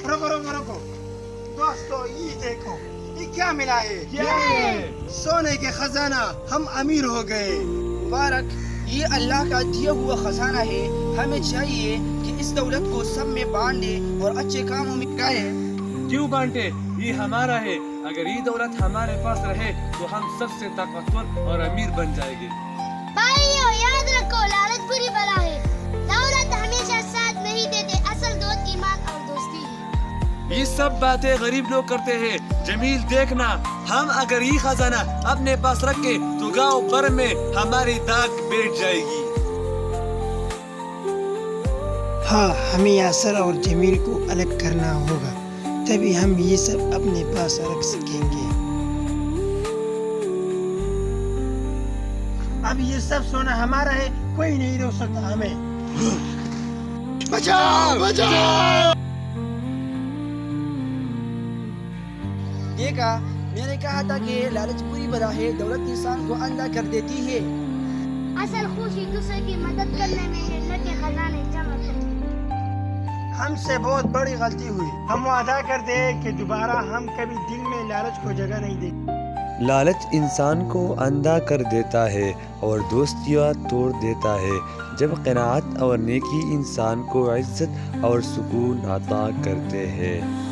رکو رکو رکو دوستو، یہ دیکھو یہ کیا ملا ہے؟ سونے کے خزانہ، ہم امیر ہو گئے۔ مبارک، یہ اللہ کا دیا ہوا خزانہ ہے۔ ہمیں چاہیے کہ اس دولت کو سب میں بانٹ دے اور اچھے کاموں میں لگائے۔ کیوں بانٹے؟ یہ ہمارا ہے۔ اگر یہ دولت ہمارے پاس رہے تو ہم سب سے طاقتور اور امیر بن جائیں گے۔ بھائیو یاد رکھو، لالچ بری بلا ہے۔ دولت ہمیشہ ساتھ نہیں دیتے، اصل دوست ایمان اور دوستی ہے۔ یہ سب باتیں غریب لوگ کرتے ہیں۔ جمیل دیکھنا، ہم اگر یہ خزانہ اپنے پاس رکھے تو گاؤں بھر میں ہماری داغ بیٹھ جائے گی۔ ہاں، ہمیں یاسر اور جمیل کو الگ کرنا ہوگا، تبھی ہم یہ سب اپنے پاس رکھ سکیں گے۔ اب یہ سب سونا ہمارا ہے، کوئی نہیں روک سکتا ہمیں۔ بچاؤ بچاؤ! دیکھا، میں نے کہا تھا کہ لالچ بری بلا ہے، دولت انسان کو اندھا کر دیتی ہے۔ اصل خوشی دوسرے کی مدد کرنے میں ہے، نہ کہ خزانے جمع کرنے میں۔ ہم سے بہت بڑی غلطی ہوئی، ہم وعدہ کرتے ہیں کہ دوبارہ ہم کبھی دل میں لالچ کو جگہ نہیں دیں گے۔ لالچ انسان کو اندھا کر دیتا ہے اور دوستیاں توڑ دیتا ہے، جب قناعت اور نیکی انسان کو عزت اور سکون عطا کرتے ہیں۔